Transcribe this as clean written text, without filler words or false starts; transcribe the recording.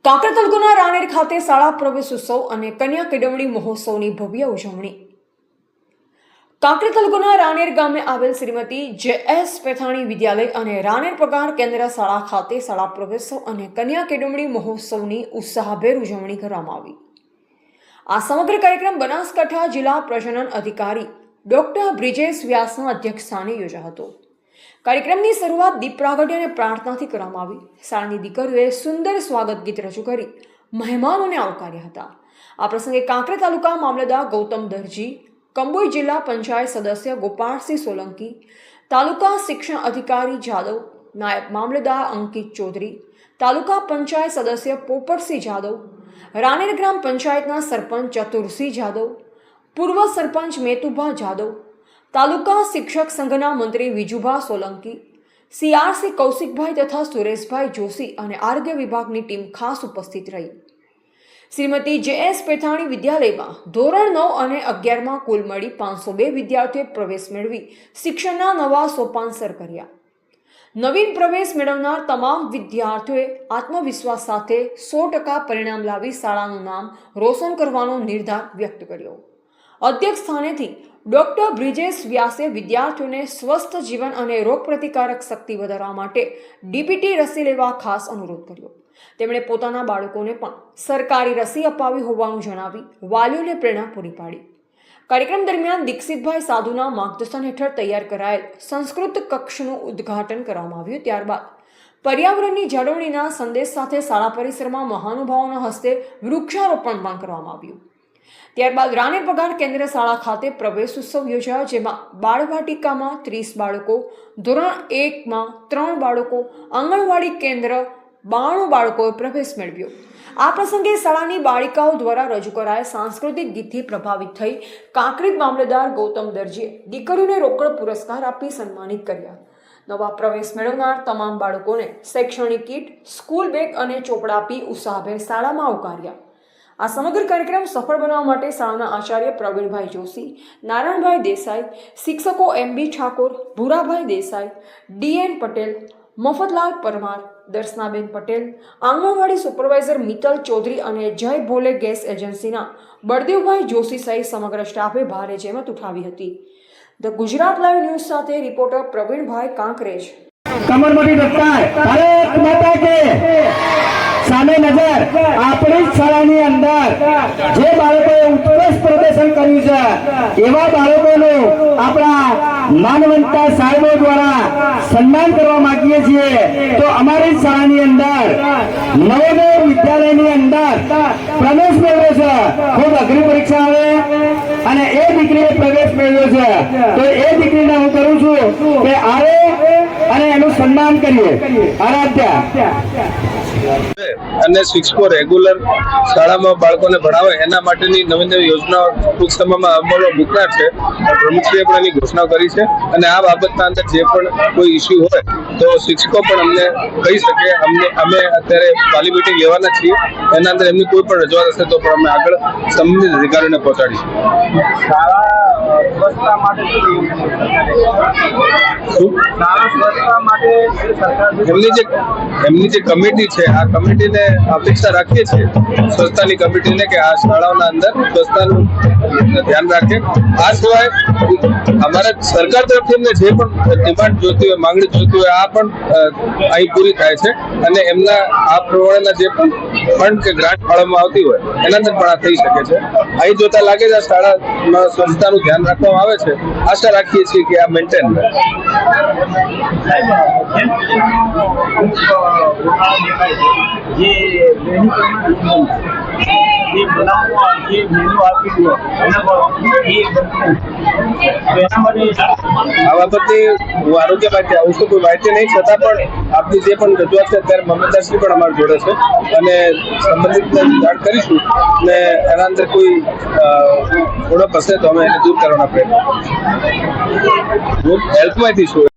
કાંકરેજ તાલુકાના રાનેર ખાતે શાળા પ્રવેશોત્સવ અને કન્યા કેળવણી મહોત્સવની ભવ્ય ઉજવણી। કાંકરેજ તાલુકાના રાનેર ગામે આવેલ શ્રીમતી જે.એસ. પેથાણી વિદ્યાલય અને રાનેર પગાર કેન્દ્ર શાળા ખાતે શાળા પ્રવેશોત્સવ અને કન્યા કેળવણી મહોત્સવની ઉત્સાહભેર ઉજવણી કરવામાં આવી। આ સમગ્ર કાર્યક્રમ બનાસકાંઠા જિલ્લા પ્રજનન અધિકારી ડોક્ટર બ્રિજેશ વ્યાસના અધ્યક્ષસ્થાને યોજાયો હતો। કાર્યક્રમની શરૂઆત દીપ પ્રાગટ્ય અને પ્રાર્થનાથી કરવામાં આવી। શાળાની દીકરીઓએ સુંદર સ્વાગત ગીત રજૂ કરી મહેમાનોને આવકાર્યા હતા। આ પ્રસંગે કાંકરેજ તાલુકા મામલતદાર ગૌતમ દરજી, કંબોઈ જિલ્લા પંચાયત સદસ્ય ગોપાળસિંહ સોલંકી, તાલુકા શિક્ષણ અધિકારી જાદવ, નાયબ મામલતદાર અંકિત ચૌધરી, તાલુકા પંચાયત સદસ્ય પોપટસિંહ જાદવ, રાનેર ગ્રામ પંચાયતના સરપંચ ચતુરસિંહ જાદવ, પૂર્વ સરપંચ મેતુભા જાદવ, તાલુકા શિક્ષક સંઘના મંત્રી વિજુભા સોલંકી, CRC કૌશિકભાઈ તથા સુરેશભાઈ જોશી અને આરોગ્ય વિભાગની ટીમ ખાસ ઉપસ્થિત રહી। શ્રીમતી જે.એસ. પેથાણી વિદ્યાલયમાં ધોરણ 9 અને 11માં કુલ મળી 502 વિદ્યાર્થીઓએ પ્રવેશ મેળવી શિક્ષણના નવા સોપાન સર કર્યા। નવીન પ્રવેશ મેળવનાર તમામ વિદ્યાર્થીઓએ આત્મવિશ્વાસ સાથે 100% પરિણામ લાવી શાળાનું નામ રોશન કરવાનો નિર્ધાર વ્યક્ત કર્યો। અધ્યક્ષ સ્થાનેથી ડોક્ટર બ્રિજેશ વ્યાસે વિદ્યાર્થીઓને સ્વસ્થ જીવન અને રોગપ્રતિકારક શક્તિ વધારવા માટે ડીપીટી રસી લેવા ખાસ અનુરોધ કર્યો। તેમણે પોતાના બાળકોને પણ સરકારી રસી અપાવી હોવાનું જણાવી વાલીઓને પ્રેરણા પૂરી પાડી। કાર્યક્રમ દરમિયાન દીક્ષિતભાઈ સાધુના માર્ગદર્શન હેઠળ તૈયાર કરાયેલ સંસ્કૃત કક્ષનું ઉદ્ઘાટન કરવામાં આવ્યું। ત્યારબાદ પર્યાવરણની જાળવણીના સંદેશ સાથે શાળા પરિસરમાં મહાનુભાવોના હસ્તે વૃક્ષારોપણ પણ કરવામાં આવ્યું। ત્યારબાદ રાનેર પગાર કેન્દ્ર શાળા ખાતે પ્રવેશ ઉત્સવ યોજાયો, જેમાં બાળવાટિકામાં 30 બાળકો, ધોરણ 1માં 3 બાળકો, આંગણવાડી કેન્દ્ર 92 બાળકોએ પ્રવેશ મેળવ્યો। આ પ્રસંગે શાળાની બાળિકાઓ દ્વારા રજૂ કરાયેલ સાંસ્કૃતિક ગીતથી પ્રભાવિત થઈ કાંકરેજ મામલતદાર ગૌતમ દરજીએ દીકરીઓને રોકડ પુરસ્કાર આપી સન્માનિત કર્યા। નવા પ્રવેશ મેળવનાર તમામ બાળકોને શૈક્ષણિક કીટ, સ્કૂલ બેગ અને ચોપડા આપી ઉત્સાહભેર શાળામાં આવકાર્યા। આ સમગ્ર કાર્યક્રમ સફળ બનાવવા માટે શાળાના આચાર્ય પ્રવીણભાઈ જોશી, નારાયણભાઈ દેસાઈ, શિક્ષકો MB ઠાકોર, ભૂરાભાઈ દેસાઈ, DN પટેલ, મફતલાલ પરમાર, દર્શનાબેન પટેલ, આંગણવાડી સુપરવાઇઝર મિત્તલ ચૌધરી અને જય ભોલે ગેસ એજન્સીના બળદેવભાઈ જોશી સહિત સમગ્ર સ્ટાફે ભારે જહેમત ઉઠાવી હતી। ધ ગુજરાત લાઈવ ન્યૂઝ સાથે રિપોર્ટર પ્રવીણભાઈ કાંકરેજ। કમરમોટી દસ્તાર ભારત માતા કે સામે નજર આપણી શાળાની અંદર જે બાળકોએ ઉત્કૃષ્ટ પ્રદર્શન કર્યું છે એવા બાળકોનું આપણા માનવંતા સાહેબો દ્વારા સન્માન કરવા માંગીએ છીએ। તો અમારી શાળાની અંદર નવોદય વિદ્યાલયની અંદર પ્રવેશ મેળવ્યો છે। ખૂબ અઘરી પરીક્ષા આવે અને એ દીકરીએ પ્રવેશ મેળવ્યો છે, તો એ દીકરીને હું કરું છું કે આવે અને એનું સન્માન કરીએ। આરાધ્યા અને શિક્ષકો રેગ્યુલર શાળામાં બાળકોને ભણાવે એના માટેની નવી નવી યોજનાઓ ટૂંક સમયમાં અમલમાં મૂકનાર છે। પ્રમુખશ્રીએ પણ એની ઘોષણા કરી છે અને આ બાબતના અંદર જે પણ કોઈ ઇસ્યુ હોય તો શિક્ષકો પણ અમને કહી શકે। અમે અત્યારે વાલી મીટિંગ લેવાના છીએ, એના અંદર એમની કોઈ પણ રજૂઆત હશે તો પણ અમે આગળ સંબંધિત અધિકારીઓને પહોંચાડીશું। એમની જે કમિટી છે આ કમિટીને અપેક્ષા રાખીએ છીએ, સ્વચ્છતાની કમિટીને, કે આ શાળાઓના અંદર સ્વચ્છતાનું ધ્યાન રાખે। આ સિવાય અમારા સરકાર તરફથી એમને જે પણ ડિમાન્ડ જોઈતી હોય, માંગણી જોઈતી હોય, આ પણ અહીં પૂરી થાય છે અને એમના આ પ્રમાણેના જે પણ ફંડ કે ગ્રાન્ટ ફાળવવામાં આવતી હોય એના અંદર પણ આ થઈ શકે છે। અહીં જોતા લાગે છે આ શાળામાં સ્વચ્છતાનું ધ્યાન રાખવામાં આવે છે। આશા રાખીએ છીએ કે આ મેન્ટેન રહે। આ બાબતની હું આરોગ્ય માહિતી આવું છું, કોઈ માહિતી નહીં, છતાં પણ આપની જે પણ રજૂઆત છે ત્યારે મામલતદારશ્રી પણ અમારી જોડે છે અને સંબંધિતને જાણ કરીશું અને એના અંદર કોઈ થોડોક હશે તો અમે એને દૂર કરવાના પ્રયત્ન હેલ્પમાંથી છું।